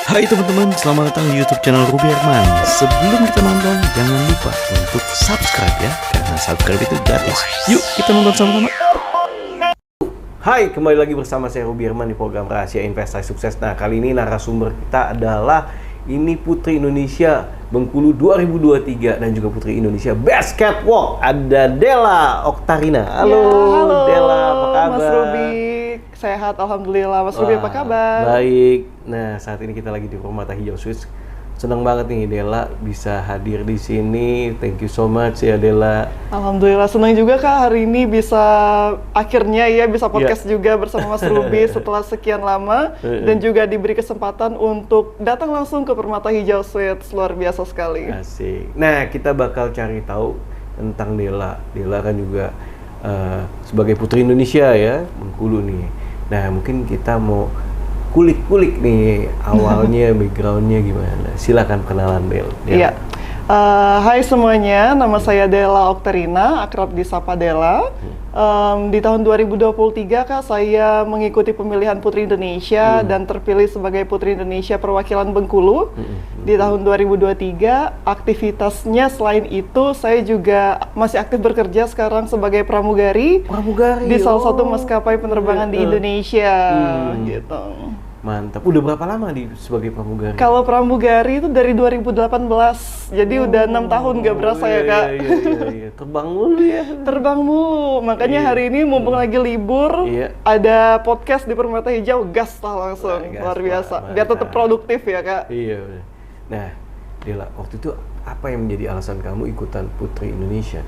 Hai teman-teman, selamat datang di YouTube channel Ruby Herman. Sebelum kita nonton, jangan lupa untuk subscribe ya, karena subscribe itu gratis. Yuk kita nonton sama-sama. Hai, kembali lagi bersama saya Ruby Herman di program Rahasia Investasi Sukses. Nah, kali ini narasumber kita adalah ini Putri Indonesia Bengkulu 2023 dan juga Putri Indonesia Best Catwalk. Ada Della Oktarina. Halo, halo Della, apa kabar? Mas Ruby, sehat alhamdulillah. Mas Ruby apa kabar? Baik. Nah, saat ini kita lagi di Permata Hijau Suites. Senang banget nih Della bisa hadir di sini. Thank you so much ya Della. Alhamdulillah senang juga Kak hari ini bisa akhirnya ya bisa podcast juga bersama Mas Ruby setelah sekian lama dan juga diberi kesempatan untuk datang langsung ke Permata Hijau Suites. Luar biasa sekali. Asik. Nah, kita bakal cari tahu tentang Della. Della kan juga sebagai Putri Indonesia ya, Bengkulu nih. Nah, mungkin kita mau kulik-kulik nih awalnya, backgroundnya gimana? Silakan kenalan Del. Iya. Hai semuanya, nama saya Della Oktarina, akrab disapa Della. Di tahun 2023 Kak, saya mengikuti pemilihan Putri Indonesia dan terpilih sebagai Putri Indonesia perwakilan Bengkulu. Di tahun 2023, aktivitasnya selain itu saya juga masih aktif bekerja sekarang sebagai pramugari di salah satu maskapai penerbangan di Indonesia gitu. Mantap. Udah berapa lama sebagai pramugari? Kalau pramugari itu dari 2018, jadi udah 6 tahun gak berasa ya Kak. Iya. Terbang mulu ya. Terbang mulu, makanya hari ini mumpung lagi libur, ada podcast di Permata Hijau, gas lah langsung, luar biasa. Biar tetap produktif ya Kak. Iya. Nah, Della, waktu itu apa yang menjadi alasan kamu ikutan Putri Indonesia?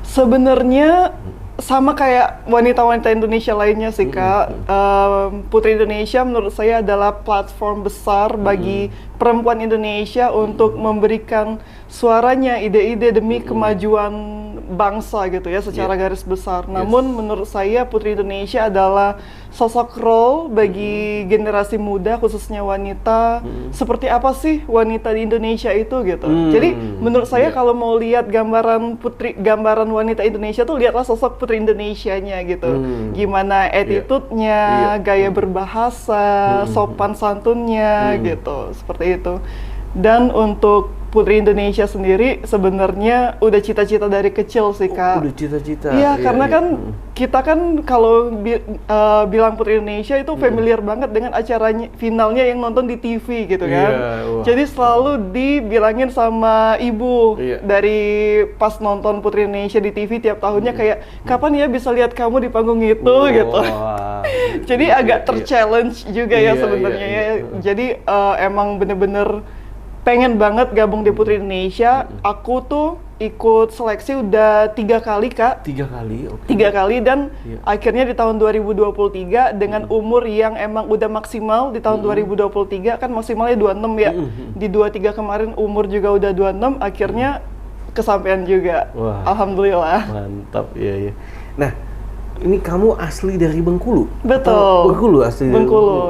Sebenarnya sama kayak wanita-wanita Indonesia lainnya sih Kak. Putri Indonesia menurut saya adalah platform besar bagi perempuan Indonesia untuk memberikan suaranya, ide-ide demi kemajuan bangsa gitu ya secara garis besar. Namun menurut saya Putri Indonesia adalah sosok role bagi generasi muda khususnya wanita. Seperti apa sih wanita di Indonesia itu gitu. Jadi menurut saya kalau mau lihat gambaran wanita Indonesia tuh lihatlah sosok Putri Indonesianya gitu. Gimana attitude-nya, gaya berbahasa, sopan santunnya gitu. Seperti itu. Dan untuk Putri Indonesia sendiri sebenarnya udah cita-cita dari kecil sih Kak. Udah cita-cita. Iya, karena kan kita kan kalau bilang Putri Indonesia itu familiar banget dengan acaranya finalnya yang nonton di TV gitu kan. Jadi selalu dibilangin sama ibu dari pas nonton Putri Indonesia di TV tiap tahunnya kayak kapan ya bisa lihat kamu di panggung itu gitu. Jadi agak ter-challenge juga ya sebenarnya ya. Jadi emang bener-bener pengen banget gabung di Putri Indonesia. Aku tuh ikut seleksi udah 3 kali Kak. 3 kali? Oke. 3 kali dan akhirnya di tahun 2023 dengan umur yang emang udah maksimal di tahun 2023 kan maksimalnya 26 ya. Di 23 kemarin umur juga udah 26, akhirnya kesampaian juga. Wah, alhamdulillah. Mantap, iya. Nah, ini kamu asli dari Bengkulu? Betul. Bengkulu asli dari Bengkulu.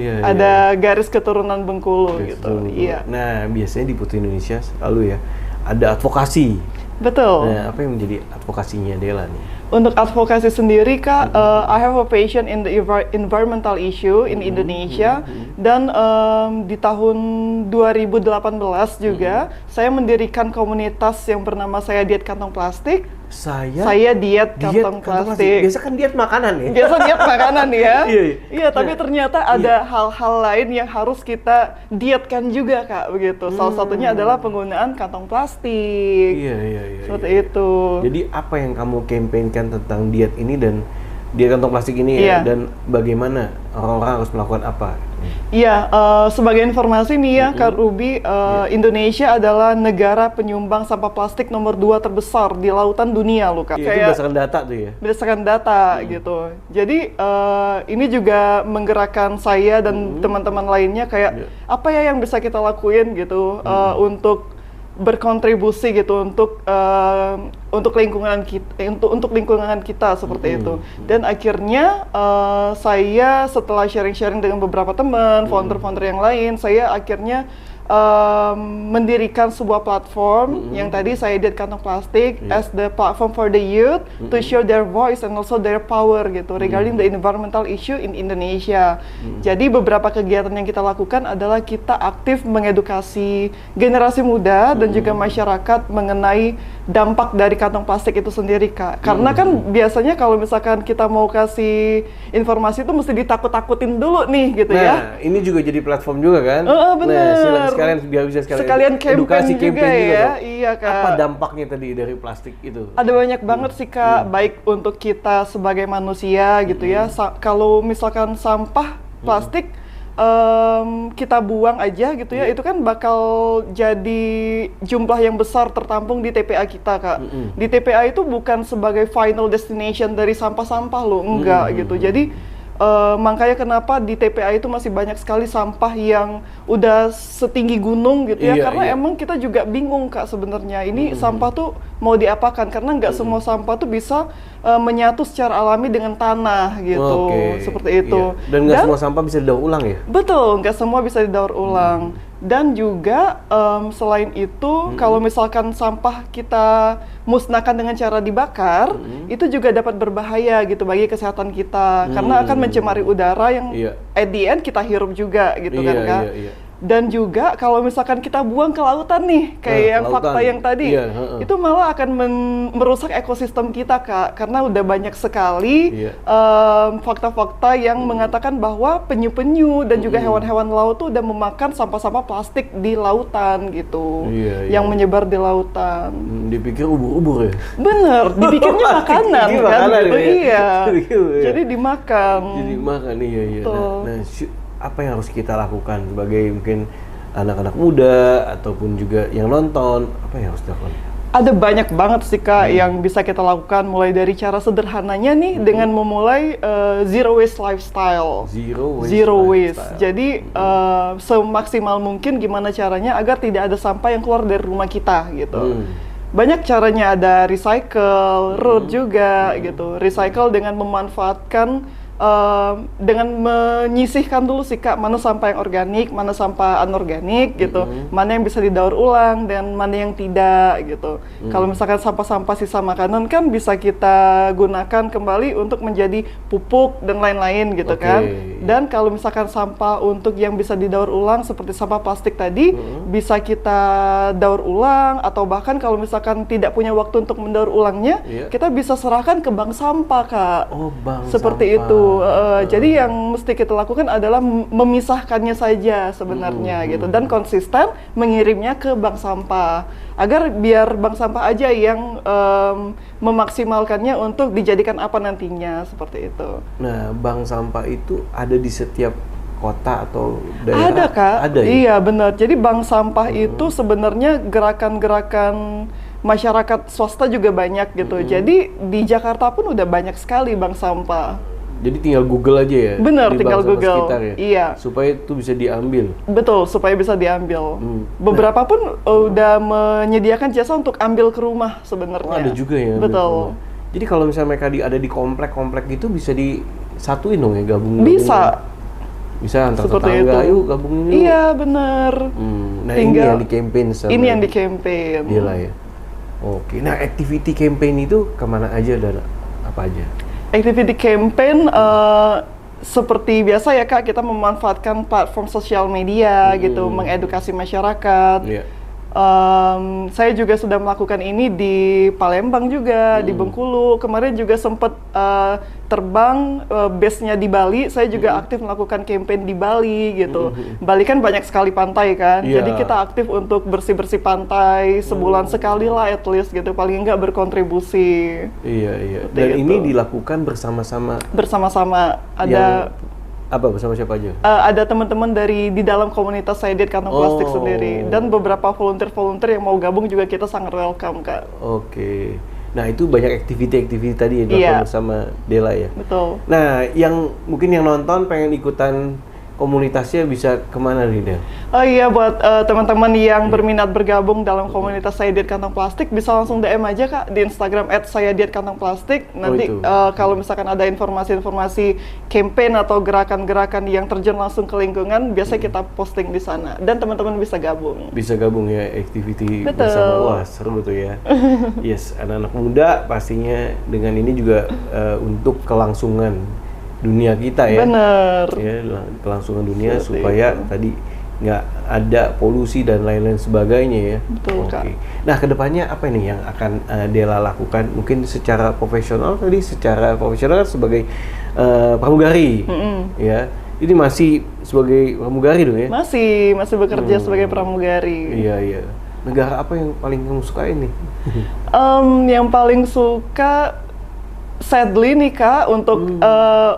Ada garis keturunan Bengkulu gitu. Iya. Nah, biasanya di Putri Indonesia selalu ya ada advokasi. Betul. Nah, apa yang menjadi advokasinya Della nih? Untuk advokasi sendiri Kak, I have a passion in the environmental issue in Indonesia dan di tahun 2018 juga saya mendirikan komunitas yang bernama Saya Diet Kantong Plastik. Saya diet kantong plastik. Biasa kan diet makanan ya? Biasa diet makanan ya. Iya, tapi ternyata ada hal-hal lain yang harus kita dietkan juga Kak, begitu. Salah satunya adalah penggunaan kantong plastik. Iya. Seperti itu. Jadi apa yang kamu campaignkan tentang diet ini dan diet kantong plastik ini dan bagaimana orang-orang harus melakukan apa? Iya, sebagai informasi nih ya Kak Ruby, Indonesia adalah negara penyumbang sampah plastik nomor 2 terbesar di lautan dunia loh Kak. Itu berdasarkan data tuh ya? Berdasarkan data gitu. Jadi ini juga menggerakkan saya dan teman-teman lainnya kayak apa ya yang bisa kita lakuin gitu untuk berkontribusi gitu untuk lingkungan kita, untuk lingkungan kita seperti itu. Dan akhirnya saya setelah sharing-sharing dengan beberapa teman, founder-founder yang lain, saya akhirnya mendirikan sebuah platform yang tadi saya edit kantong plastik as the platform for the youth to show their voice and also their power gitu regarding the environmental issue in Indonesia. Jadi beberapa kegiatan yang kita lakukan adalah kita aktif mengedukasi generasi muda dan juga masyarakat mengenai dampak dari kantong plastik itu sendiri, Kak. Karena kan biasanya kalau misalkan kita mau kasih informasi itu mesti ditakut-takutin dulu nih gitu ya. Nah, ini juga jadi platform juga kan? Bener. Nah, sekalian biar bisa sekalian edukasi campaign campaign juga ya. dong. Iya, Kak. Apa dampaknya tadi dari plastik itu? Ada banyak banget sih, Kak, baik untuk kita sebagai manusia gitu ya. Kalau misalkan sampah plastik kita buang aja gitu ya, itu kan bakal jadi jumlah yang besar tertampung di TPA kita, Kak. Di TPA itu bukan sebagai final destination dari sampah-sampah loh, enggak gitu. Jadi makanya kenapa di TPA itu masih banyak sekali sampah yang udah setinggi gunung gitu ya, karena emang kita juga bingung, Kak, sebenarnya ini sampah tuh mau diapakan, karena nggak semua sampah tuh bisa menyatu secara alami dengan tanah gitu, seperti itu. Dan nggak semua sampah bisa didaur ulang ya? Betul, nggak semua bisa didaur ulang. Dan juga selain itu, kalau misalkan sampah kita musnahkan dengan cara dibakar, itu juga dapat berbahaya gitu bagi kesehatan kita, karena akan mencemari udara yang at the end kita hirup juga gitu kan, Kak. Dan juga kalau misalkan kita buang ke lautan nih, kayak yang fakta yang tadi, itu malah akan merusak ekosistem kita, Kak. Karena udah banyak sekali fakta-fakta yang mengatakan bahwa penyu-penyu dan juga hewan-hewan laut tuh udah memakan sampah-sampah plastik di lautan gitu, yang menyebar di lautan. Dipikir ubur-ubur ya? Bener, dipikirnya makanan kan? Makanan, gitu, iya. Ya. Jadi dimakan. Jadi makan, iya. Nah, apa yang harus kita lakukan sebagai mungkin anak-anak muda ataupun juga yang nonton, apa yang harus dilakukan? Ada banyak banget sih, Kak, yang bisa kita lakukan, mulai dari cara sederhananya nih dengan memulai zero waste lifestyle. Zero waste. Jadi semaksimal mungkin gimana caranya agar tidak ada sampah yang keluar dari rumah kita gitu. Banyak caranya, ada recycle, road juga gitu. Recycle dengan memanfaatkan dengan menyisihkan dulu sih, Kak, mana sampah yang organik, mana sampah anorganik gitu, mana yang bisa didaur ulang dan mana yang tidak gitu. Kalau misalkan sampah-sampah sisa makanan kan bisa kita gunakan kembali untuk menjadi pupuk dan lain-lain gitu kan. Dan kalau misalkan sampah untuk yang bisa didaur ulang seperti sampah plastik tadi, bisa kita daur ulang, atau bahkan kalau misalkan tidak punya waktu untuk mendaur ulangnya, kita bisa serahkan ke bank sampah, Kak. Bank seperti sampah. Itu. Jadi yang mesti kita lakukan adalah memisahkannya saja sebenarnya gitu, dan konsisten mengirimnya ke bank sampah agar biar bank sampah aja yang memaksimalkannya untuk dijadikan apa nantinya, seperti itu. Nah, bank sampah itu ada di setiap kota atau daerah? Ada, Kak. Ada, ya? Iya, benar. Jadi bank sampah itu sebenarnya gerakan-gerakan masyarakat swasta juga banyak gitu. Jadi di Jakarta pun udah banyak sekali bank sampah. Jadi tinggal Google aja ya? Bener, tinggal Google. Sekitar ya? Iya. Supaya itu bisa diambil? Betul, supaya bisa diambil. Beberapa pun udah menyediakan jasa untuk ambil ke rumah sebenarnya. Ada juga ya? Betul. Jadi kalau misalnya mereka ada di komplek-komplek gitu, bisa disatuin dong ya, gabung? Bisa. Bisa antar Seperti tetangga, itu. yuk gabungin yuk. Iya, bener. Nah, Tinggal, ini yang di campaign sama ini yang di campaign. Gila ya. Oke, nah activity campaign itu kemana aja dan apa aja? Activity campaign seperti biasa ya, Kak, kita memanfaatkan platform sosial media gitu, mengedukasi masyarakat. Saya juga sudah melakukan ini di Palembang juga, di Bengkulu. Kemarin juga sempat terbang, base-nya di Bali. Saya juga aktif melakukan campaign di Bali gitu. Bali kan banyak sekali pantai kan, jadi kita aktif untuk bersih-bersih pantai sebulan sekali lah at least gitu, paling enggak berkontribusi. Iya. Dan ini dilakukan bersama-sama? Bersama-sama, ada... Apa, bersama siapa aja? Ada teman-teman dari di dalam komunitas saya di kantong plastik sendiri, dan beberapa volunteer-volunteer yang mau gabung juga kita sangat welcome, Kak. Oke. Nah, itu banyak activity tadi yang dilakukan bersama Dela ya? Betul. Nah, yang mungkin yang nonton pengen ikutan komunitasnya bisa kemana nih, Del? Oh iya, buat teman-teman yang berminat bergabung dalam komunitas Saya Diet Kantong Plastik, bisa langsung DM aja Kak di Instagram @sayadietkantongplastik. Nanti itu. kalau misalkan ada informasi-informasi campaign atau gerakan-gerakan yang terjun langsung ke lingkungan, biasanya kita posting di sana dan teman-teman bisa gabung. Bisa gabung ya, activity Betul. bersama. Wah, seru tuh ya. Yes, anak-anak muda pastinya dengan ini juga untuk kelangsungan dunia kita ya. Bener. Ya, kelangsungan dunia Seperti supaya itu. tadi nggak ada polusi dan lain-lain sebagainya ya. Betul, Kak. Nah, kedepannya apa nih yang akan Dela lakukan? Mungkin secara profesional tadi, secara profesional sebagai pramugari, ya. Ini masih sebagai pramugari dong ya? Masih bekerja sebagai pramugari. Iya, iya. Negara apa yang paling kamu sukain nih? Yang paling suka sadly nih Kak,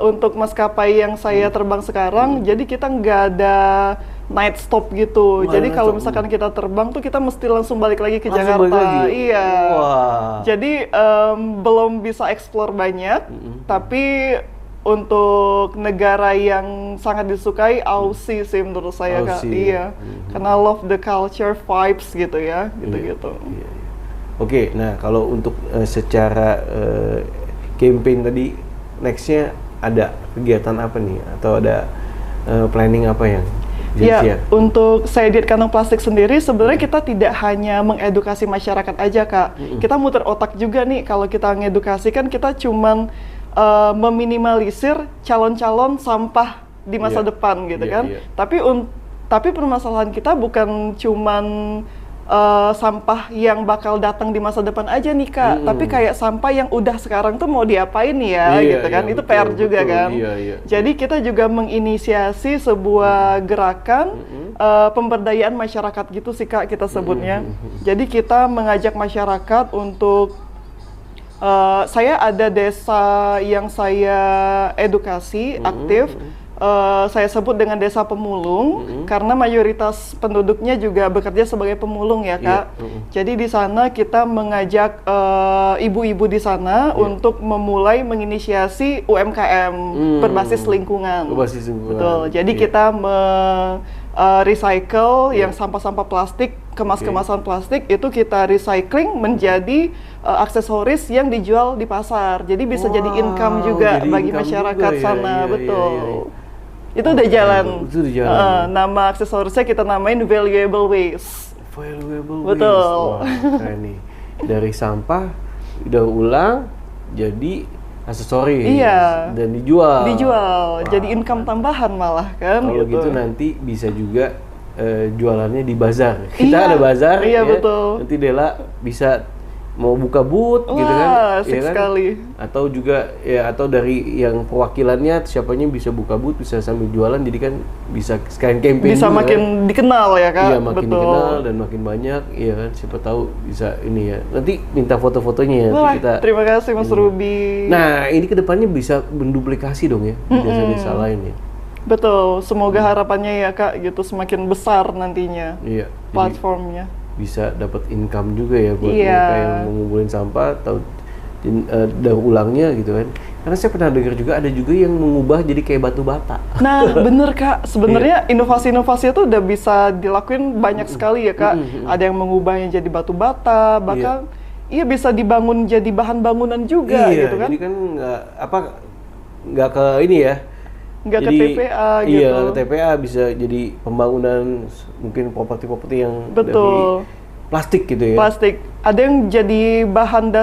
untuk maskapai yang saya terbang sekarang, jadi kita nggak ada night stop gitu. Wah, jadi night kalau stop. misalkan kita terbang tuh kita mesti langsung balik lagi ke Langsung balik Jakarta. lagi? Iya. Wah. Jadi belum bisa explore banyak, tapi untuk negara yang sangat disukai Aussie sih menurut saya Kak. Aussie. Iya. Karena love the culture vibes gitu ya, gitu-gitu. Iya, iya. Oke, nah kalau untuk secara campaign tadi, nextnya ada kegiatan apa nih? Atau ada planning apa yang Ya, siap? untuk Saya Diet Kantong Plastik sendiri sebenarnya kita tidak hanya mengedukasi masyarakat aja Kak. Kita muter otak juga nih, kalau kita ngedukasi kan kita cuman meminimalisir calon-calon sampah di masa Iya. depan gitu Iya, kan. iya. Tapi permasalahan kita bukan cuman sampah yang bakal datang di masa depan aja nih Kak, tapi kayak sampah yang udah sekarang tuh mau diapain ya Iya, gitu kan, iya, itu betul, PR juga betul. kan. Iya, iya. Jadi kita juga menginisiasi sebuah gerakan pemberdayaan masyarakat gitu sih Kak kita sebutnya. Jadi kita mengajak masyarakat untuk saya ada desa yang saya edukasi aktif. Saya sebut dengan desa pemulung karena mayoritas penduduknya juga bekerja sebagai pemulung ya Kak. Jadi di sana kita mengajak ibu-ibu di sana untuk memulai menginisiasi UMKM berbasis lingkungan. Berbasis lingkungan. Betul. Jadi Iya. kita recycle yang sampah-sampah plastik, kemasan plastik itu kita recycling menjadi aksesoris yang dijual di pasar. Jadi bisa jadi income juga jadi bagi income masyarakat juga ya. sana, Iya, betul. iya, iya. Itu udah jalan. Itu udah jalan. Nama aksesorisnya kita namain valuable waste. Valuable Betul. waste. Wah, keren nih. Dari sampah daur ulang jadi aksesoris. Iya. Dan dijual. Dijual, Wah, jadi income tambahan malah kan. Kalau gitu nanti bisa juga jualannya di bazar. Kita Iya, ada bazar. iya, ya. betul. Nanti Dela bisa mau buka booth gitu kan. Wah, asik sekali. Atau juga ya, atau dari yang perwakilannya siapanya bisa buka booth, bisa sambil jualan, jadi kan bisa sekalian campaign Bisa juga, makin kan. dikenal ya Kak. Iya, makin betul. dikenal dan makin banyak, iya kan, siapa tahu bisa ini ya. Nanti minta foto-fotonya ya, nanti Wah, kita. terima kasih Mas Ruby. Nah, ini kedepannya bisa menduplikasi dong ya di desa-desa lain ya. Betul, semoga harapannya ya Kak gitu semakin besar nantinya Iya. Jadi platformnya. bisa dapat income juga ya buat Iya. mereka yang mengumpulin sampah atau daur ulangnya gitu kan. Karena saya pernah dengar juga ada juga yang mengubah jadi kayak batu bata. Nah, bener Kak. Sebenarnya inovasi-inovasi itu udah bisa dilakuin banyak sekali ya Kak. Ada yang mengubahnya jadi batu bata, bahkan iya bisa dibangun jadi bahan bangunan juga Iya, gitu kan. jadi kan nggak ke ini ya. Nggak ke Jadi, TPA iya, gitu. ke TPA bisa jadi pembangunan mungkin properti-properti yang Betul. dari plastik gitu ya. Plastik. Ada yang jadi bahan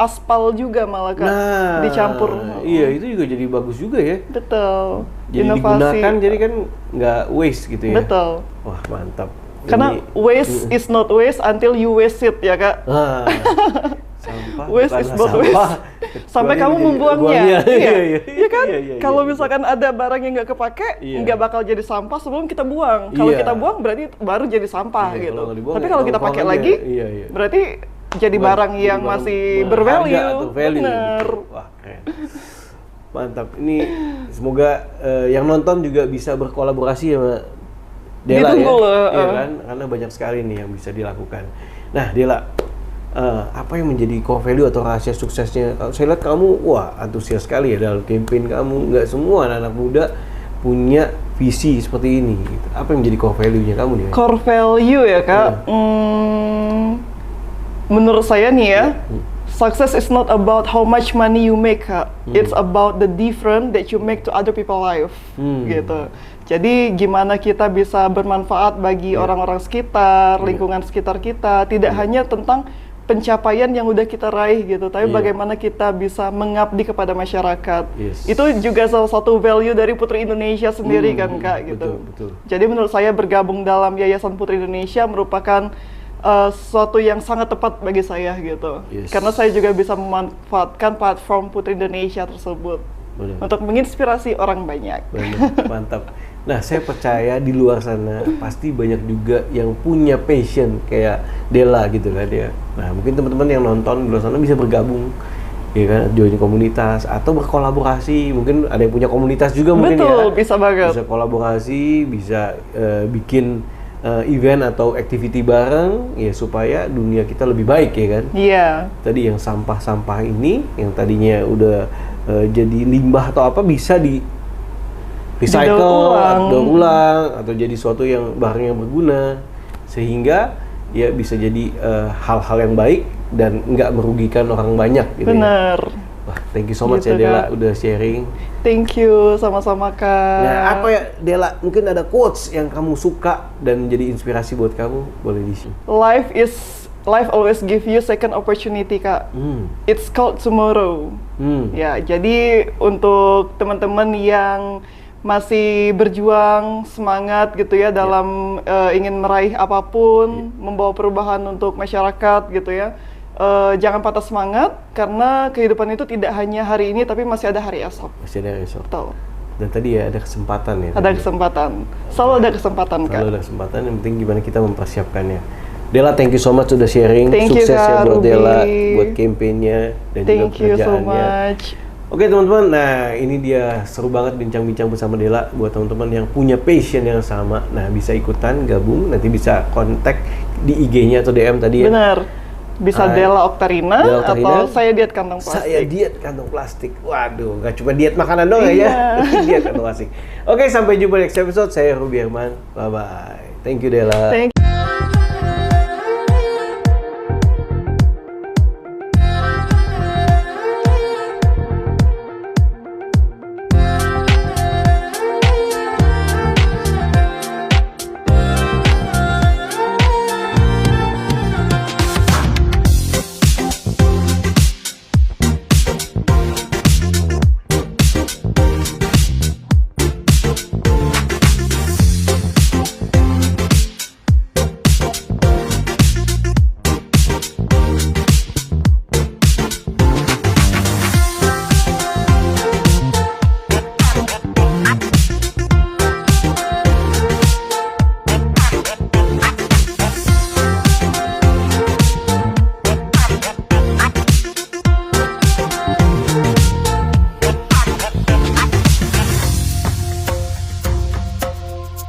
aspal juga malah Kak. Nah, Dicampur. Iya, itu juga jadi bagus juga ya. Betul. Jadi digunakan, jadi kan nggak waste gitu ya. Betul. Wah, mantap. Karena Ini- waste is not waste until you waste it ya Kak. Ah, sampah Waste is not waste. Sampai kamu membuangnya. Iya kan? Kalau misalkan ada barang yang nggak kepake, Iya. nggak bakal jadi sampah sebelum kita buang. Kalau Iya. kita buang berarti baru jadi sampah Iya, gitu. kalau nggak dibuang Tapi ya kalau kita pakai nongkrong lagi, aja. Iya, iya. berarti jadi barang Jadi yang barang masih berharga bervalue. atau value. Bener. Wah, keren. Mantap. Ini semoga yang nonton juga bisa berkolaborasi sama Dela Ditunggu ya. loh, Iya kan? Karena banyak sekali nih yang bisa dilakukan. Nah, Dela, apa yang menjadi core value atau rahasia suksesnya? Saya lihat kamu, wah, antusias sekali ya dalam campaign kamu. Nggak semua anak-anak muda punya visi seperti ini? Gitu. Apa yang menjadi core value-nya kamu nih? Core value ya Kak, menurut saya nih ya, success is not about how much money you make, Kak. It's about the difference that you make to other people life, gitu. Jadi gimana kita bisa bermanfaat bagi orang-orang sekitar, lingkungan sekitar kita, tidak hanya tentang pencapaian yang udah kita raih gitu, tapi bagaimana kita bisa mengabdi kepada masyarakat. Itu juga salah satu value dari Putri Indonesia sendiri kan Kak, gitu. Betul. Jadi menurut saya bergabung dalam Yayasan Putri Indonesia merupakan sesuatu yang sangat tepat bagi saya gitu. Karena saya juga bisa memanfaatkan platform Putri Indonesia tersebut untuk menginspirasi orang banyak. Mantap. Nah, saya percaya di luar sana pasti banyak juga yang punya passion kayak Della gitu kan ya. Nah, mungkin teman-teman yang nonton di luar sana bisa bergabung, ya kan, join komunitas atau berkolaborasi. Mungkin ada yang punya komunitas juga mungkin. Betul, bisa banget. Bisa kolaborasi, bisa bikin event atau activity bareng ya supaya dunia kita lebih baik ya kan. Iya. Tadi yang sampah-sampah ini yang tadinya udah jadi limbah atau apa bisa di recycle, daur ulang atau jadi suatu yang barang yang berguna sehingga ya bisa jadi hal-hal yang baik dan nggak merugikan orang banyak gitu. Bener. Ya. Wah, thank you so much Gitu, ya Della Kak. udah sharing. Thank you, sama-sama Kak. Nah, apa ya Della, mungkin ada quotes yang kamu suka dan jadi inspirasi buat kamu, boleh di-share. Life always give you second opportunity Kak. It's called tomorrow. Ya, jadi untuk teman-teman yang masih berjuang semangat gitu ya dalam ingin meraih apapun, membawa perubahan untuk masyarakat gitu ya. Jangan patah semangat karena kehidupan itu tidak hanya hari ini tapi masih ada hari esok. Masih ada esok. Betul. Dan tadi ya ada kesempatan ya. Ada kesempatan. Selalu ada kesempatan Kak. Selalu ada kesempatan, yang penting gimana kita mempersiapkannya. Della, thank you so much sudah sharing. Thank you, Sukses ya Kak buat Ruby. Della, buat campaign-nya dan juga Thank you so pekerjaannya. much. Oke teman-teman, nah ini dia seru banget bincang-bincang bersama Della. Buat teman-teman yang punya passion yang sama, nah bisa ikutan, gabung, nanti bisa kontak di IG-nya atau DM tadi ya. Benar. Bisa Della Oktarina, Della Oktarina, atau saya diet kantong plastik. Saya diet kantong plastik. Waduh, nggak cuma diet makanan doang ya. Iya. Diet kantong plastik. Oke, sampai jumpa next episode. Saya Ruby Herman. Bye-bye. Thank you Della. Thank